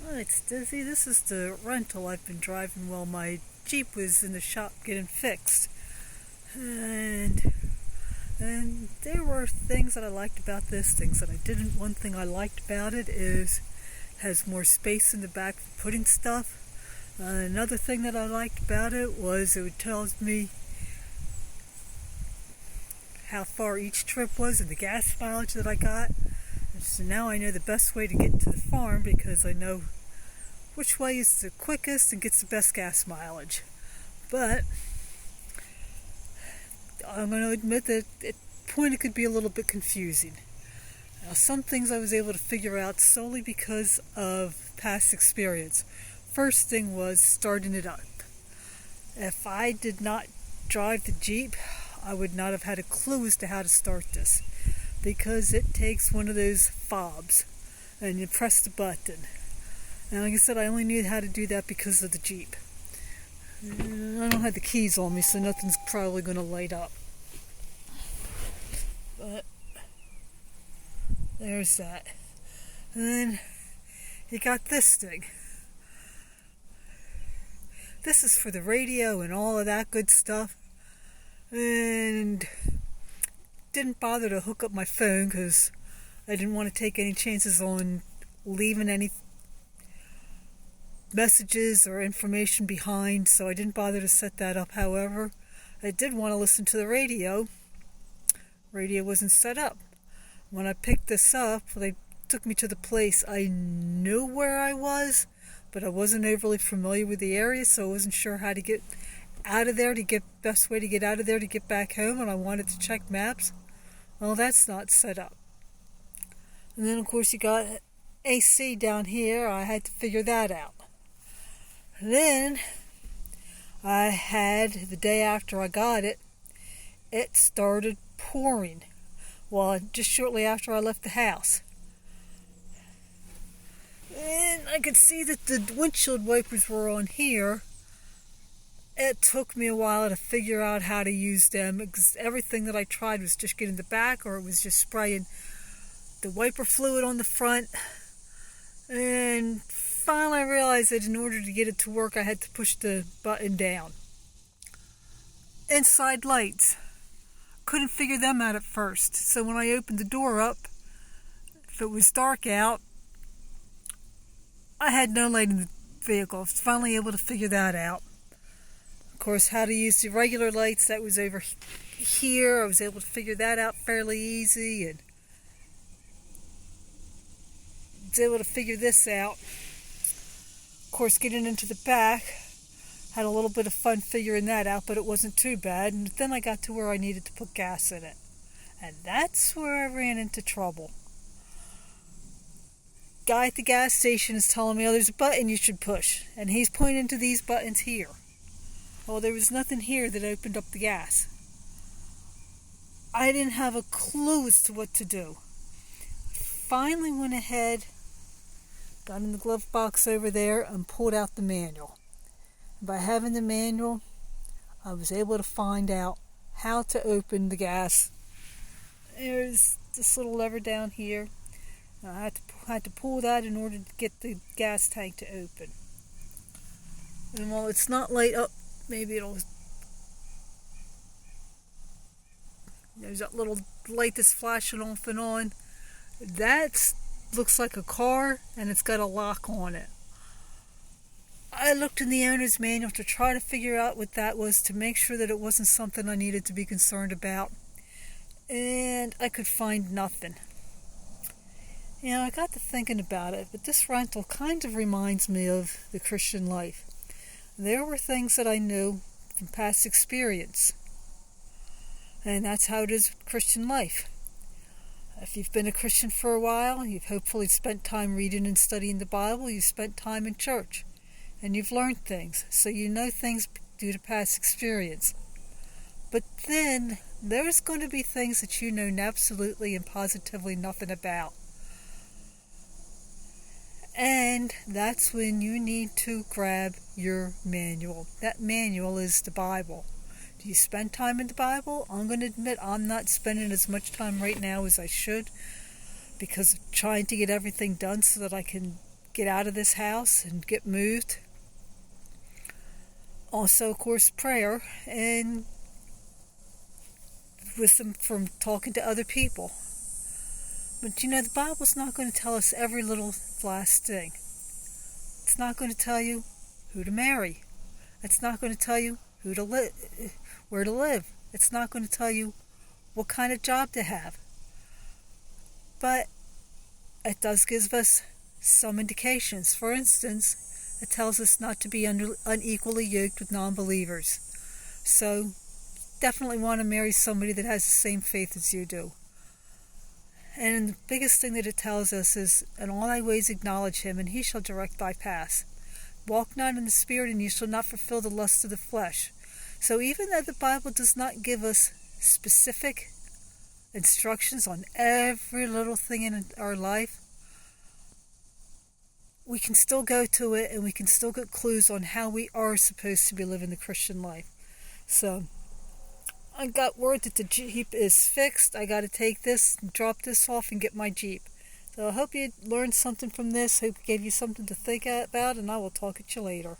Hi, it's Dizzy. This is the rental I've been driving while my Jeep was in the shop getting fixed. And there were things that I liked about this, things that I didn't. One thing I liked about it is it has more space in the back for putting stuff. Another thing that I liked about it was it tells me how far each trip was and the gas mileage that I got. And so now I know the best way to get to the farm because I know which way is the quickest and gets the best gas mileage. But I'm going to admit that at point it could be a little bit confusing. Now, some things I was able to figure out solely because of past experience. First thing was starting it up. If I did not drive the Jeep, I would not have had a clue as to how to start this, because it takes one of those fobs and you press the button. And like I said, I only knew how to do that because of the Jeep. I don't have the keys on me, so nothing's probably going to light up. But there's that. And then you got this thing. This is for the radio and all of that good stuff. And didn't bother to hook up my phone because I didn't want to take any chances on leaving any messages or information behind, so I didn't bother to set that up. However, I did want to listen to the radio. Radio wasn't set up. When I picked this up, they took me to the place. I knew where I was, but I wasn't overly familiar with the area, so I wasn't sure how to get out of there, best way to get out of there to get back home, and I wanted to check maps. Well, that's not set up. And then, of course, you got AC down here. I had to figure that out. Then, I had, the day after I got it, it started pouring. Well, just shortly after I left the house. And I could see that the windshield wipers were on here. It took me a while to figure out how to use them, because everything that I tried was just getting the back, or it was just spraying the wiper fluid on the front. And finally I realized that in order to get it to work, I had to push the button down. Inside lights. Couldn't figure them out at first. So when I opened the door up, if it was dark out, I had no light in the vehicle. I was finally able to figure that out. Of course, how to use the regular lights, that was over here. I was able to figure that out fairly easy, and was able to figure this out. Of course, getting into the back, had a little bit of fun figuring that out, but it wasn't too bad. And then I got to where I needed to put gas in it, and that's where I ran into trouble. Guy at the gas station is telling me, oh, there's a button you should push, and he's pointing to these buttons here. Well, there was nothing here that opened up the gas. I didn't have a clue as to what to do. Finally went ahead, got in the glove box over there, and pulled out the manual. By having the manual, I was able to find out how to open the gas. There's this little lever down here. I had to pull that in order to get the gas tank to open. And while it's not light up, maybe there's that little light that's flashing off and on. That looks like a car, and it's got a lock on it. I looked in the owner's manual to try to figure out what that was, to make sure that it wasn't something I needed to be concerned about. And I could find nothing. I got to thinking about it, but this rental kind of reminds me of the Christian life. There were things that I knew from past experience. And that's how it is with Christian life. If you've been a Christian for a while, you've hopefully spent time reading and studying the Bible, you've spent time in church, and you've learned things, so you know things due to past experience. But then, there's going to be things that you know absolutely and positively nothing about. And that's when you need to grab your manual. That manual is the Bible. Do you spend time in the Bible? I'm going to admit I'm not spending as much time right now as I should, because of trying to get everything done so that I can get out of this house and get moved. Also, of course, prayer and wisdom from talking to other people. But you know, the Bible's not going to tell us every little last thing. It's not going to tell you who to marry. It's not going to tell you where to live. It's not going to tell you what kind of job to have. But it does give us some indications. For instance, it tells us not to be unequally yoked with non-believers. So definitely want to marry somebody that has the same faith as you do. And the biggest thing that it tells us is, in all thy ways acknowledge him, and he shall direct thy paths. Walk not in the Spirit, and you shall not fulfill the lust of the flesh. So even though the Bible does not give us specific instructions on every little thing in our life, we can still go to it, and we can still get clues on how we are supposed to be living the Christian life. So I got word that the Jeep is fixed. I got to take this, drop this off, and get my Jeep. So I hope you learned something from this. Hope it gave you something to think about, and I will talk at you later.